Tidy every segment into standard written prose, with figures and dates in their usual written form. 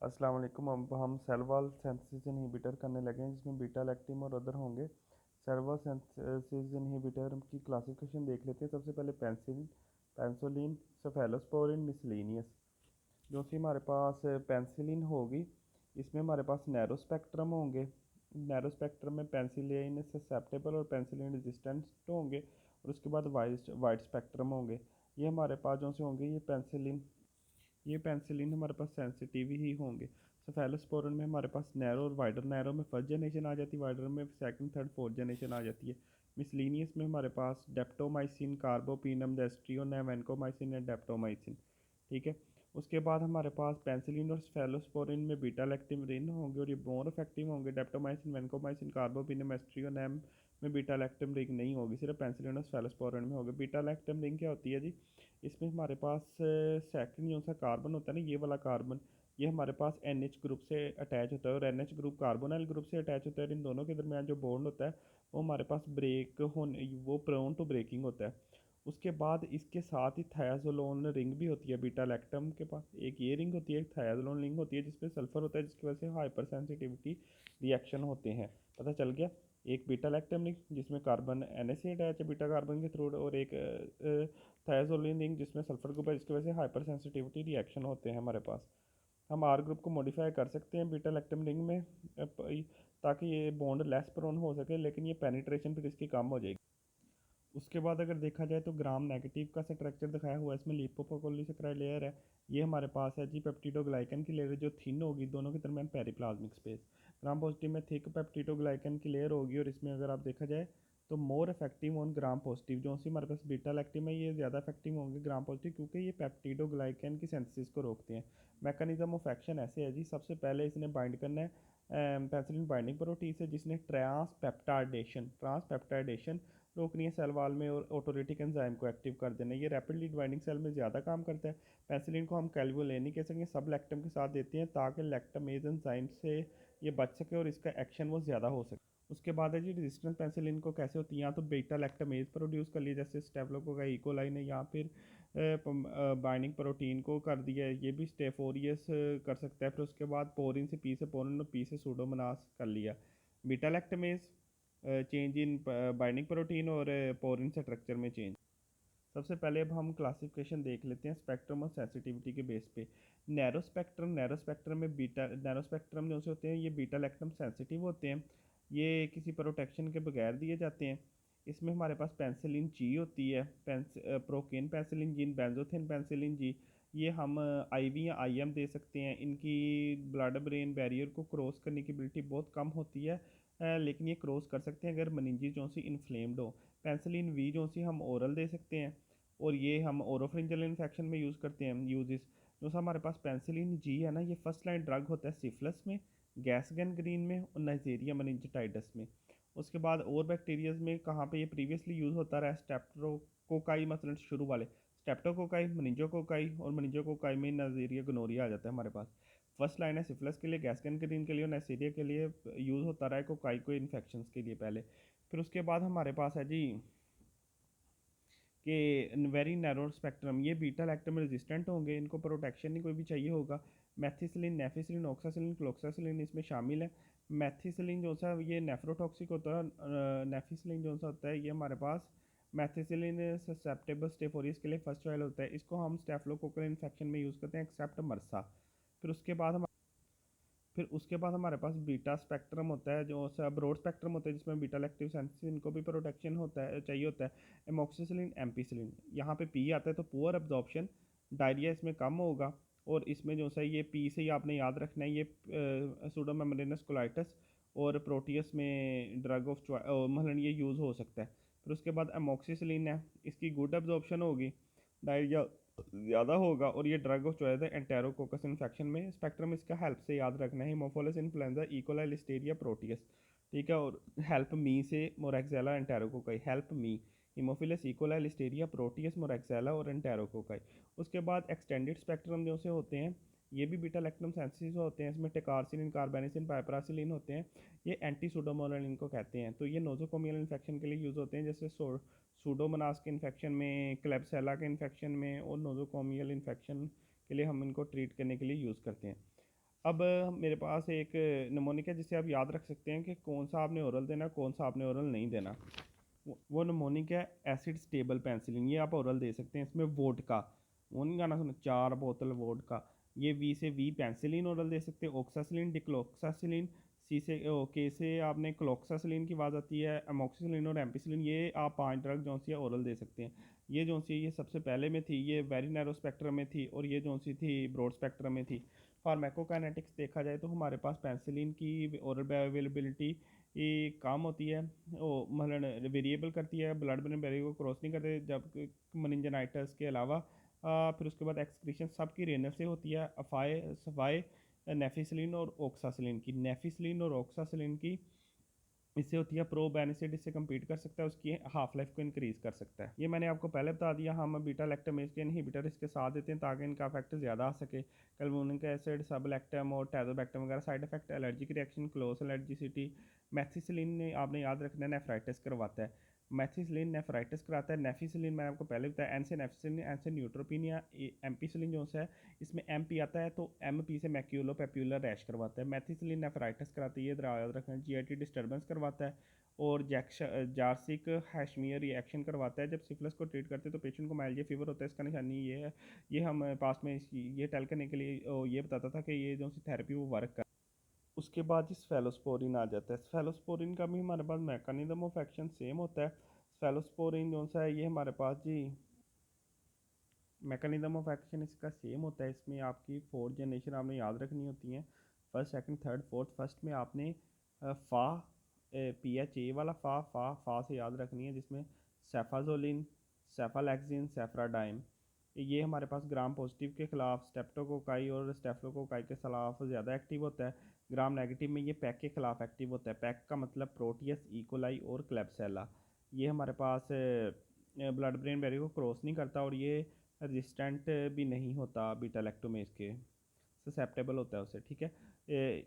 अस्सलाम वालेकुम। अब हम सेल वॉल सिंथेसिस इनहिबिटर करने लगे हैं जिसमें बीटा लैक्टिन और अदर होंगे। सेल वॉल सिंथेसिस इनहिबिटर की क्लासिफिकेशन देख लेते हैं। सबसे पहले पेंसिलिन, पेंसोलिन, सेफेलोस्पोरिन, मिसलेनियस। जो कि हमारे पास पेंसिलिन होगी, इसमें हमारे पास नैरो स्पेक्ट्रम होंगे। नैरो स्पेक्ट्रम में पेंसिलिन ससेप्टेबल और पेंसिलिन रेजिस्टेंट होंगे। और उसके बाद वाइड स्पेक्ट्रम होंगे। ये हमारे पास जो से होंगे ये पेंसिलिन हमारे पास सेंसिटिव ही होंगे। सेफेलोस्पोरिन में हमारे पास नैरो और वाइडर, नैरो में फर्स्ट जनरेशन आ जाती है, वाइडर में सेकंड थर्ड फोर्थ जनरेशन आ जाती है। मिसलीनियस में हमारे पास डेप्टोमाइसिन, कार्बोपिनम, डेस्ट्रियोनैम, वैनकोमाइसिन एंड डेप्टोमाइसिन। ठीक है। उसके बाद हमारे पास पेंसिलिन और सेफेलोस्पोरिन में बीटा लैक्टिन होंगे और ये मोर इफेक्टिव होंगे। डेप्टोमाइसिन, वैनकोमाइसिन, कार्बोपिनम, एस्ट्रियोनैम में बीटा लैक्टिन रिंग नहीं होगी, सिर्फ पेंसिलिन और सेफेलोस्पोरिन में होगी। बीटा लैक्टिन रिंग क्या होती है जी? इसमें हमारे पास सेकंड जो सा कार्बन होता है ना, ये वाला कार्बन, ये हमारे पास NH ग्रुप से अटैच होता है और NH ग्रुप कार्बोनाइल ग्रुप से अटैच होता है और इन दोनों के दरमियान जो बॉन्ड होता है वो हमारे पास ब्रेक होने, वो प्रोन टू ब्रेकिंग होता है। उसके बाद इसके साथ ही थायाजोलोन रिंग भी होती है। बीटा लैक्टम के पास एक ये रिंग होती है, एक थायाजोलोन रिंग होती है जिसमें सल्फर होता है, जिसकी वजह से हाइपर सेंसिटिविटी रिएक्शन होते हैं। पता चल गया? एक बीटा लैक्टम रिंग जिसमें कार्बन NH से अटैच है बीटा कार्बन के थ्रू, और एक थायाजोलिन रिंग जिसमें सल्फर ग्रुप है, जिसकी वजह से हाइपर सेंसिटिविटी रिएक्शन होते हैं हमारे पास। हम आर ग्रुप को मॉडिफाई कर सकते हैं बीटा लैक्टम रिंग में ताकि ये बॉन्ड लेस प्रोन हो सके, लेकिन ये पेनिट्रेशन फिर इसकी कम हो जाएगी। उसके बाद अगर देखा जाए तो ग्राम नेगेटिव का स्ट्रक्चर दिखाया हुआ है, इसमें लिपोप्रोलीसेकेराइड लेयर है। ये हमारे पास है जी पेप्टिडोग्लाइकन की लेयर जो थिन होगी, दोनों के दरमियान पेरिप्लाज्मिक स्पेस। ग्राम पॉजिटिव में थिक पेप्टिडोग्लाइकन की लेयर होगी और इसमें अगर आप देखा जाए तो more effective on gram positive, जो सी हमारे पास बीटा लैक्टिन है ये ज़्यादा इफेक्टिव होंगे ग्राम पॉजिटिव, क्योंकि ये पेप्टिडोग्लाइकन की सिंथेसिस को रोकते हैं। मैकेनिज्म ऑफ एक्शन ऐसे है जी, सबसे पहले इसने बाइंड करना है पेंसिलिन बाइंडिंग प्रोटीन से, जिसने ट्रांसपेप्टाइडेशन रोकनी है सेल वाल में और ऑटोरेटिक एंजाइम को एक्टिव कर देना है। ये रैपिडली डिवाइडिंग सेल में ज़्यादा काम करता है। पेंसिलिन को हम कैल्वोलेनिक एसिड के सब लैक्टम के साथ देते हैं ताकि लैक्टमेज एंजाइम से ये बच सके और इसका एक्शन वो ज़्यादा हो सके। उसके बाद है जी रेजिस्टेंस पेंसिलिन को कैसे होती है, या तो बीटा लैक्टमेज प्रोड्यूस कर लिया जैसे स्टेफिलोकोकाई इकोलाई ने, या फिर बाइंडिंग प्रोटीन को कर दिया है, ये भी स्टेफोरियस कर सकता है। फिर उसके बाद पोरिन से पी से पोरिन और पी से सूडोमोनास कर लिया। Beta lactamase change in binding protein और पोरिन स्ट्रक्चर में चेंज। सबसे पहले अब हम क्लासिफिकेशन देख लेते हैं स्पेक्ट्रम और सेंसिटिविटी के बेस पे। नैरो स्पेक्ट्रम में बीटा, नैरो स्पेक्ट्रम जो से होते हैं ये बीटा लैक्टम सेंसिटिव होते हैं, ये किसी प्रोटेक्शन के बगैर दिए जाते हैं। इसमें हमारे पास पेंसिलिन जी होती है, procaine penicillin G, benzathine penicillin G. ये हम IV या IM दे सकते हैं। इनकी ब्लड ब्रेन बैरियर को क्रॉस करने की एबिलिटी बहुत कम होती है, लेकिन ये क्रॉस कर सकते हैं अगर मेनिंजेस जो सी इन्फ्लेम्ड हो। पेंसिलिन वी जो सी हम ओरल दे सकते हैं और ये हम ओरोफ्रिंजियल इन्फेक्शन में यूज़ करते हैं। यूजेस जो सा हमारे पास पेंसिलिन जी है ना, ये फर्स्ट लाइन ड्रग होता है सिफिलिस में, गैस गैंग्रीन में और नाइजेरिया मेनिंजाइटिस में। उसके बाद और बैक्टीरियाज में कहाँ पे ये प्रीवियसली यूज़ होता रहा है, स्टेप्टोकोकाई मसलन शुरू वाले, स्टेप्टोकोकाई, मेनिंजोकोकाई, और मेनिंजोकोकाई में नाइजेरिया गोनोरिया आ जाता है हमारे पास। फर्स्ट लाइन है सिफिलिस के लिए, गैस गैंग्रीन के लिए और नाइजेरिया के लिए यूज़ होता रहा है कोकाई को इन्फेक्शन के लिए पहले। फिर उसके बाद हमारे पास है जी कि वेरी नैरो स्पेक्ट्रम, ये बीटा लैक्टम रेजिस्टेंट होंगे, इनको प्रोटेक्शन नहीं कोई भी चाहिए होगा। मैथिसिलिन, नेफिसिलिन, ऑक्सासिलिन, क्लोक्सासिलिन इसमें शामिल है। मैथिसिलिन जो सा ये नेफ्रोटॉक्सिक होता है, नेफिसिलिन जो सा होता है ये हमारे पास मैथिसिलिन ससेप्टेबल स्टेफोरियस के लिए फर्स्ट ट्रायल होता है। इसको हम स्टेफिलोकोकल इन्फेक्शन में यूज़ करते हैं एक्सेप्ट मरसा। फिर उसके बाद हम फिर उसके बाद हमारे पास बीटा स्पेक्ट्रम होता है, जो सा ब्रॉड स्पेक्ट्रम होता है जिसमें बीटा लैक्टिव सेंसिटिव इनको भी प्रोटेक्शन होता है, चाहिए होता है। एमोक्सिसिलिन, एम्पीसिलिन, यहाँ पे पी आता है तो पुअर एब्जॉर्प्शन, डायरिया इसमें कम होगा। और इसमें जो सा ये पी से ही आपने याद रखना है, ये सूडोमेम्ब्रेनस कोलाइटिस और प्रोटियस में ड्रग ऑफ मतलब ये यूज़ हो सकता है। फिर उसके बाद एमोक्सिसिलिन है, इसकी गुड एब्जॉर्प्शन होगी, डायरिया ज़्यादा होगा और ये ड्रग ऑफ चॉइस है एंटेरोकोकस इन्फेक्शन में। स्पेक्ट्रम इसका हेल्प से याद रखना है, haemophilus influenzae, E coli, listeria, proteus. ठीक है। और हेल्प मी से moraxella enterococci, help me, haemophilus, E coli, listeria, proteus, moraxella और एंटेरोकोकाई। उसके बाद एक्सटेंडेड स्पेक्ट्रम जो से होते हैं ये भी बीटा लैक्टम सेंसिटिव होते हैं, इसमें टेकारसिलिन, कार्बेनिसिन, पाइपरासिलिन होते हैं। ये एंटी सूडोमोनास इनको कहते हैं। तो ये नोजोकोमियल इन्फेक्शन के लिए यूज़ होते हैं, जैसे सूडोमोनास के इन्फेक्शन में, क्लेब्सिella के इन्फेक्शन में और नोजोकोमियल इन्फेक्शन के लिए हम इनको ट्रीट करने के लिए यूज़ करते हैं। अब मेरे पास एक नमोनिक है जिसे आप याद रख सकते हैं कि कौन सा आपने ओरल देना, कौन सा आपने ओरल नहीं देना। वो नमोनिक है एसिड स्टेबल पेंसिलिन, ये आप ओरल दे सकते हैं। इसमें वोडका, वो नहीं गाना सुना, 4 बोतल वोडका। ये वी से वी पेंसिलिन ओरल दे सकते हैं। ऑक्सासिलिन, डिक्लोक्सासिलिन। सी से के से आपने क्लोक्सासिलिन की आवाज़ आती है। अमोक्सिसिलिन और एम्पिसिलिन, ये आप 5 ड्रग जो सी है ओरल दे सकते हैं। ये जो सी ये सबसे पहले में थी, ये वेरी नैरो स्पेक्ट्रम में थी, और ये जो सी थी ब्रॉड स्पेक्ट्रम में थी। फार्माकोकाइनेटिक्स देखा जाए तो हमारे पास पेंसिलिन की ओरल बायोअवेलेबिलिटी ये कम होती है, वो मतलब वेरिएबल करती है, ब्लड ब्रेन बैरियर को क्रॉस नहीं करते। जब मनिंजाइटिस के अलावा फिर उसके बाद एक्सक्रीशन सबकी रेनल से होती है, अफाए सफाए नेफिसिलिन और ऑक्सासिलिन की। नेफिसिलिन और ऑक्सासिलिन की इससे होती है प्रो बेनिसिड, इससे कम्पीट कर सकता है, उसकी हाफ लाइफ को इंक्रीज़ कर सकता है। ये मैंने आपको पहले बता दिया। हम बीटा लैक्टमेज के इनहिबिटर इसके साथ देते हैं ताकि इनका इफेक्ट ज़्यादा आ सके। कैल्वोनिक एसिड, सबलैक्टम और टैजोबैक्टम वगैरह side effect, allergic reaction, cross allergicity. Methicillin ने आपने याद रखना है नेफ्राइटिस करवाता है। मैथिसिलिन नेफ्राइटिस कराता है। नेफिसिलिन मैंने आपको पहले बताया, एन से नेफिसिलिन, एन से न्यूट्रोपीनिया। एम्पीसिलिन जो है इसमें एम पी आता है, तो एम पी से मैक्यूलो पेप्यूलर रैश करवाता है। मैथिसिलिन नेफ्राइटिस कराती है, ये याद रखना। जीआईटी डिस्टर्बेंस करवाता है। और जार्सिक हैशमियर रिएक्शन करवाता है। जब सिफिलिस को ट्रीट करते हैं तो पेशेंट को माइल्ड फीवर होता है, इसका निशानी ये है। ये हम पास में ये टेल करने के लिए ये बताता था कि ये जो सी थेरेपी वो वर्क कर। उसके बाद जी स्फेलोस्पोरिन आ जाता है। स्फेलोस्पोरिन का भी हमारे पास मैकेनिज्म ऑफ एक्शन सेम होता है। स्फेलोस्पोरिन जो सा है ये हमारे पास जी मैकेनिज्म ऑफ एक्शन इसका सेम होता है। इसमें आपकी 4 जनरेशन आपने याद रखनी होती हैं, first second third fourth. First में आपने फा पी एच ए वाला फा से याद रखनी है, जिसमें सेफाजोलिन, सेफालैक्सिन, सेफ्राडाइम। ये हमारे पास ग्राम पॉजिटिव के खिलाफ, स्टेप्टोकोकाई और स्टेफ्लोकोकाई के खिलाफ ज़्यादा एक्टिव होता है। ग्राम नेगेटिव में ये पैक के खिलाफ एक्टिव होता है। पैक का मतलब प्रोटियस, इकोलाई और क्लेब्सेला। ये हमारे पास ब्लड ब्रेन बैरियर को क्रॉस नहीं करता, और ये रजिस्टेंट भी नहीं होता बीटा लैक्टोमेज के, ससेप्टेबल होता है उससे, ठीक है।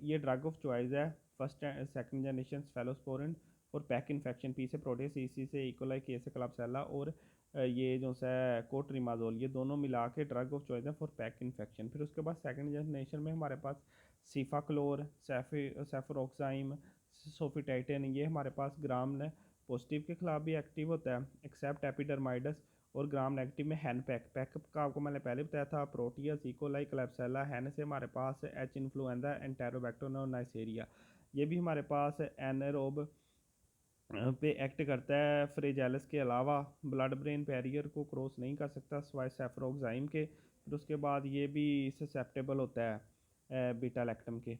ये ड्रग ऑफ चॉइस है। फर्स्ट सेकंड जनरेशन फेलोस्पोरिन और पैक इन्फेक्शन, पी से प्रोटीज, सी से इकोलाई, के से क्लाब्सेला, और ये जो है कोट्रिमाजोल, ये दोनों मिला के ड्रग ऑफ चॉइस है फॉर पैक इन्फेक्शन। फिर उसके बाद सेकंड जनरेशन में हमारे पास सीफाक्लोर, सेफरोक्साइम, सोफिटाइटिन, ये हमारे पास ग्राम पॉजिटिव के खिलाफ भी एक्टिव होता है, एक्सेप्ट एपिडर्माइडस। और ग्राम नेगेटिव में हैन पैक, पैक का आपको मैंने पहले बताया था, प्रोटियस, इकोलाई, क्लेब्सेला। हैन से हमारे पास एच इन्फ्लुएंजा, एंटेरोबैक्टर और नाइसेरिया। ये भी हमारे पास एनारोब पे एक्ट करता है। फ्रेजेलस के अलावा ब्लड ब्रेन बैरियर को क्रॉस नहीं कर सकता स्वाय सेफ्रोक्साइम के। फिर उसके बाद ये भी ससेप्टेबल होता है बीटा लैक्टम के।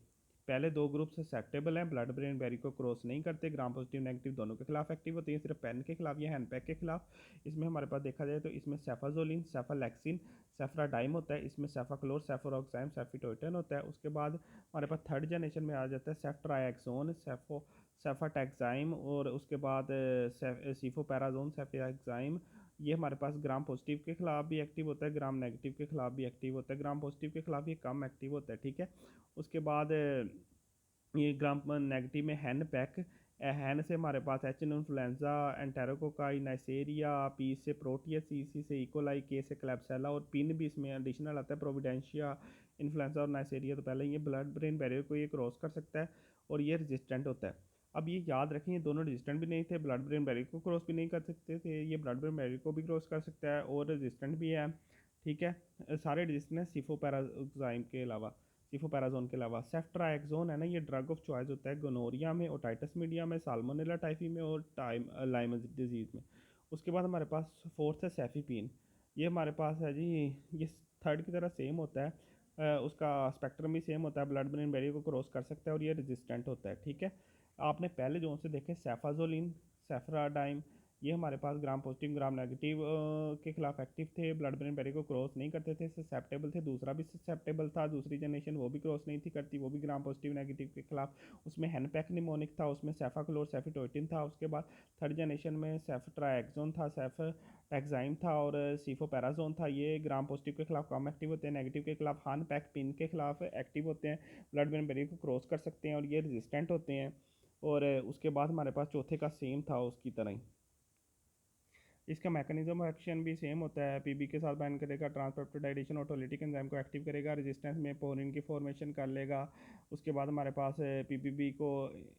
पहले 2 ग्रुप ससेप्टेबल हैं, ब्लड ब्रेन बैरियर को क्रॉस नहीं करते, ग्राम पॉजिटिव नेगेटिव दोनों के खिलाफ एक्टिव होती है, सिर्फ पेन के खिलाफ या हैंडपैक के खिलाफ। इसमें हमारे पास देखा जाए तो इसमें सेफाजोलिन, सेफालैक्सिन, सेफ्राडाइम होता है, इसमें सेफाक्लोर, सेफोरोक्साइम, सेफिटोइटन होता है। उसके बाद हमारे पास थर्ड जनरेशन में आ जाता है सेफ्ट्राएक्सोन, सेफाटैक्साइम, और उसके बाद सीफोपैराजोन, सेफियाक्साइम। ये हमारे पास ग्राम पॉजिटिव के खिलाफ भी एक्टिव होता है, ग्राम नेगेटिव के खिलाफ भी एक्टिव होता है। ग्राम पॉजिटिव के खिलाफ ये कम एक्टिव होता है, ठीक है। उसके बाद ये ग्राम नेगेटिव में हैन पैक। हैन से हमारे पास एच इन्फ्लुएंजा, एंटेरोकोकाई, नाइसेरिया। पी से प्रोटियस, सी से इकोलाई, के से क्लेब्सेला, और पिन भी इसमें एडिशनल आता है, प्रोविडेंशिया, इन्फ्लुएंजा और नाइसेरिया। तो पहले ये ब्लड ब्रेन बैरियर को ये क्रॉस कर सकता है, और ये रेजिस्टेंट होता है। अब ये याद रखें, ये दोनों रेजिस्टेंट भी नहीं थे, ब्लड ब्रेन बैरियर को क्रॉस भी नहीं कर सकते थे। ये ब्लड ब्रेन बैरियर को भी क्रॉस कर सकता है और रेजिस्टेंट भी है, ठीक है। सारे रेजिस्टेंट है सिफोपैराजाइम के अलावा, सिफोपैराजोन के अलावा। सेफ्ट्राएक्सोन है ना, ये ड्रग ऑफ चॉइस होता है गोनोरिया में, ओटाइटिस मीडिया में, साल्मोनेला टाइफी में, और लाइम डिजीज़ में। उसके बाद हमारे पास फोर्थ है सेफीपीन। ये हमारे पास है जी, ये थर्ड की तरह सेम होता है। उसका स्पेक्ट्रम भी सेम होता है, ब्लड ब्रेन बैरियर को क्रॉस कर सकता है, और ये रेजिस्टेंट होता है, ठीक है। आपने पहले जो से देखे सेफाजोलिन, सेफ्राडाइम, ये हमारे पास ग्राम पॉजिटिव ग्राम नेगेटिव के खिलाफ एक्टिव थे, ब्लड ब्रेन बैरियर को क्रॉस नहीं करते थे, ससेप्टेबल थे। दूसरा भी ससेप्टेबल था, दूसरी जनरेशन वो भी क्रॉस नहीं थी करती, वो भी ग्राम पॉजिटिव नेगेटिव के खिलाफ। उसमें हैनपैक निमोनिक था, उसमें सेफाक्लोर, सेफिटोइटिन था। उसके बाद थर्ड जनरेशन में सेफ्ट्राएक्सोन था, सेफ्टैक्साइम था, और सीफोपैराजोन था। ये ग्राम पॉजिटिव के खिलाफ कम एक्टिव होते हैं, नेगेटिव के खिलाफ हैनपैक, पिन के खिलाफ एक्टिव होते हैं, ब्लड ब्रेन बैरियर को क्रॉस कर सकते हैं, और ये रेजिस्टेंट होते हैं। और उसके बाद हमारे पास चौथे का सेम था उसकी तरह ही। इसका मैकेनिज्म ऑफ एक्शन भी सेम होता है, पीबी के साथ बाइंड करेगा, ट्रांसपेप्टिडाइजेशन ऑटोलिटिक एंजाइम को एक्टिव करेगा, रेजिस्टेंस में पोरिन की फॉर्मेशन कर लेगा। उसके बाद हमारे पास पीपीबी को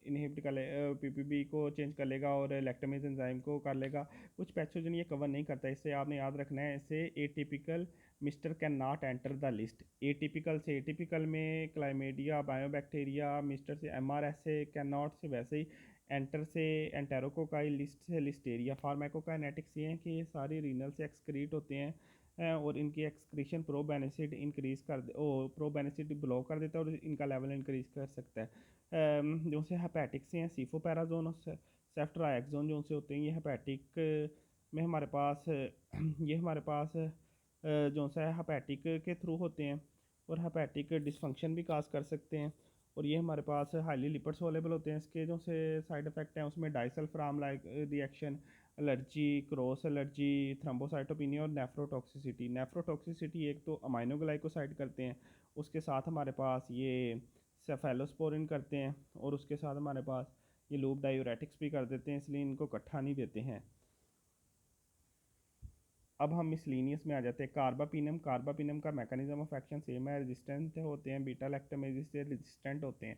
इनहिबिट कर ले, पीपीबी को चेंज कर लेगा और लैक्टमेज एंजाइम को कर लेगा। कुछ पैथोजन ये कवर नहीं करता, इससे आपने याद रखना है। इससे atypical mister can not enter the list. Atypical से एटिपिकल में क्लाइमेडिया, बायोबैक्टीरिया, मिस्टर से एमआरएसए, कैन नॉट से वैसे ही, एंटर से एंटेरोकोकाई, लिस्ट से लिस्टेरिया। फार्माकोकाइनेटिक्स ये हैं कि ये सारी रीनल से एक्सक्रीट होते हैं और इनकी एक्सक्रीशन प्रोबेनिसिड इंक्रीज कर दे, ओ प्रोबेनिसिड ब्लॉक कर देता है और इनका लेवल इंक्रीज कर सकता है। जो से हेपेटिक से हैं सीफोपैराजोन और सेफ्ट्राएक्सोन जो से होते हैं, ये हेपेटिक में हमारे पास ये हमारे पास जो सा है हेपेटिक के थ्रू होते हैं और हेपेटिक डिसफंक्शन भी काज कर सकते हैं। और ये हमारे पास हाईली लिपिड सोलेबल होते हैं। इसके जो से साइड इफ़ेक्ट हैं उसमें disulfiram like reaction, allergy, cross allergy, thrombocytopenia और नेफ्रोटॉक्सिसिटी। नेफ्रोटॉक्सिसिटी एक तो अमाइनोग्लाइकोसाइड करते हैं, उसके साथ हमारे पास ये सेफेलोस्पोरिन करते हैं और उसके साथ हमारे पास ये लूप डायूरेटिक्स भी कर देते हैं, इसलिए इनको इकट्ठा नहीं देते हैं। अब हम मिसलिनियस में आ जाते हैं। कार्बापिनम, कार्बापिनम का मैकेनिज्म ऑफ एक्शन सेम है, रेजिस्टेंट होते हैं, बीटा लैक्टमेज से रेजिस्टेंट होते हैं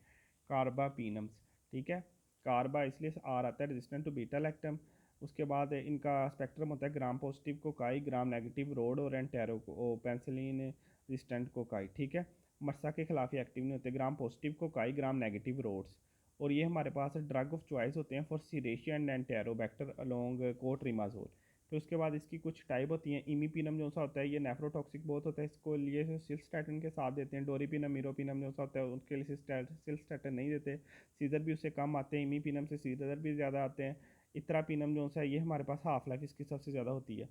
कार्बापिनम्स। ठीक है, कार्बा इसलिए आर आता है, रेजिस्टेंट टू बीटा लैक्टम। उसके बाद इनका स्पेक्ट्रम होता है gram positive cocci, gram negative rod और एंटेरो को पेंसिलिन रेजिस्टेंट कोकाई। ठीक है, मर्सा के खिलाफ ही एक्टिव नहीं होते, gram positive cocci, gram negative rods. और ये हमारे पास ड्रग ऑफ चॉइस होते हैं for serratia and enterobacter along cotrimoxazole. फिर उसके बाद इसकी कुछ टाइप होती हैं। इमीपिनम जो सा होता है ये नेफ्रोटॉक्सिक बहुत होता है, इसको लिए सिल्स्टैटिन के साथ देते हैं। डोरीपिनम, मीरोपिनम जो सा होता है उसके लिए सिल्स्टैटिन नहीं देते। सीजर भी उससे कम आते हैं, इमीपिनम से सीजर भी ज़्यादा आते हैं। इत्रापिनम जो सा है ये हमारे पास हाफ लाइफ इसकी सबसे ज़्यादा होती है।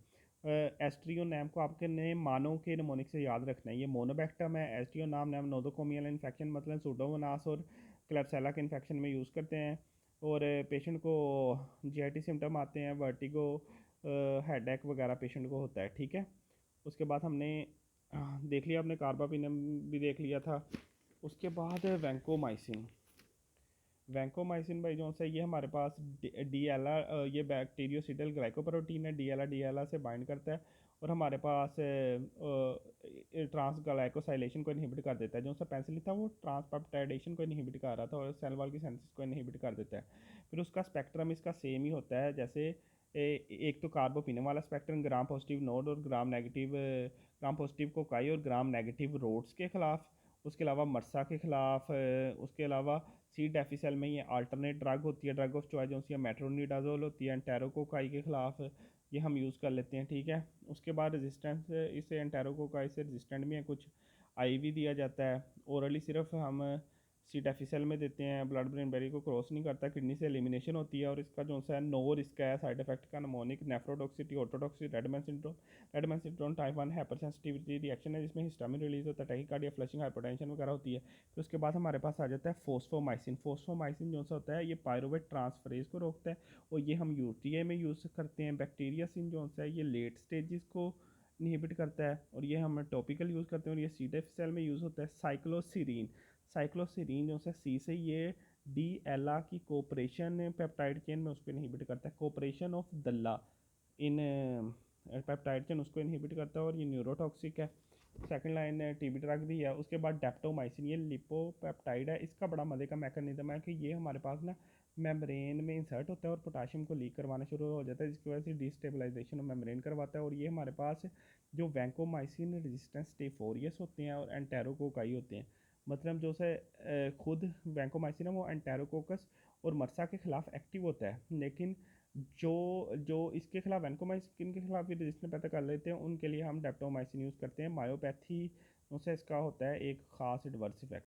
एस्ट्रियो नाम को आपके ने मानव के नमोनिक से याद रखना है, ये मोनोबैक्टम है। एस्ट्रियो नाम नोदोकोमियल इन्फेक्शन मतलब सूडोमोनास और क्लेब्सिला के इन्फेक्शन में यूज़ करते हैं। और पेशेंट को जीआईटी सिम्टम आते हैं, वर्टिगो, हेडेक वगैरह पेशेंट को होता है। ठीक है, उसके बाद हमने देख लिया, आपने कार्बापिनम भी देख लिया था। उसके बाद वैंकोमाइसिन। वैंकोमाइसिन भाई जो है ये हमारे पास डी एल आर, ये बैक्टीरियोसिडल ग्लाइकोप्रोटीन है, डी एल आर से बाइंड करता है और हमारे पास ट्रांसग्लाइकोसाइलेशन को इनहिबिट कर देता है। जो सा पेंसिलिन था वो ट्रांसपेप्टाइडेशन को इनहिबिट कर रहा था और सेल वॉल की सेंसिस को इनहिबिट कर देता है। फिर उसका स्पेक्ट्रम इसका सेम ही होता है, जैसे एक तो कार्बोपिनम वाला स्पेक्ट्रम, ग्राम पॉजिटिव नोड और ग्राम पॉजिटिव कोकाई और ग्राम नेगेटिव रोड्स के खिलाफ। उसके अलावा मर्सा के खिलाफ, उसके अलावा सी डेफिसल में ये अल्टरनेट ड्रग होती है, ड्रग ऑफ चॉइस जो सी मेट्रोनिडाजोल होती है, एंटेरोकोकाई के खिलाफ ये हम यूज़ कर लेते हैं। ठीक है, उसके बाद रेजिस्टेंस, इसे एंटेरोकोकाई से रेजिस्टेंट भी है कुछ, आईवी दिया जाता है। ओरली सिर्फ हम सी डेफिसल में देते हैं, ब्लड ब्रेन बैरियर को क्रॉस नहीं करता, किडनी से एलिमिनेशन होती है। और इसका जो सा नो रिस्क है साइड इफेक्ट का, mnemonic, nephrotoxicity, ototoxic, red man syndrome, type 1 hyper sensitivity reaction है जिसमें हिस्टामिन रिलीज होता है, टैकीकार्डिया, फ्लशिंग, हाइपरटेंशन वगैरह होती है। फिर उसके बाद हमारे पास आ जाता है फोस्फोमाइसिन। फोस्फोमाइसिन जो सा होता है ये पायरुवेट ट्रांसफरेज को रोकता है और ये हम यूटीआई में यूज़ करते हैं। बैक्टीरियासिन जो सा है ये लेट स्टेजेस को इनहिबिट करता है और ये हम टॉपिकल यूज़ करते हैं और ये सी डेफ सेल में यूज़ होता है। साइक्लोसिरीन, साइक्लोसिरीन जो है सी से ये डी एला की कोऑपरेशन पेप्टाइड चेन में उसको इनहिबिट करता है, कोऑपरेशन ऑफ दल्ला इन पेप्टाइड चेन उसको इनहिबिट करता है और ये न्यूरोटॉक्सिक है। सेकंड लाइन टीबी ड्रग भी है। उसके बाद डेप्टोमाइसिन, ये लिपोपेप्टाइड है। इसका बड़ा मज़े का मैकेनिज्म है कि ये हमारे पास ना मेम्ब्रेन में इंसर्ट होता है और पोटाशियम को लीक करवाना शुरू हो जाता है, जिसकी वजह से डिस्टेबलाइजेशन ऑफ मेम्ब्रेन करवाता है। और ये हमारे पास जो वैंकोमाइसिन रेजिस्टेंस स्टेफोरियस होते हैं और एंटेरोकोकाई होते हैं, मतलब जो से खुद वैंकोमाइसिन है वो एंटेरोकोकस और मर्सा के खिलाफ एक्टिव होता है, लेकिन जो जो इसके खिलाफ वैंकोमाइसिन के खिलाफ भी रेजिस्टेंस पैदा कर लेते हैं उनके लिए हम डेप्टोमाइसिन यूज़ करते हैं। मायोपैथी से इसका होता है एक ख़ास एडवर्स इफेक्ट।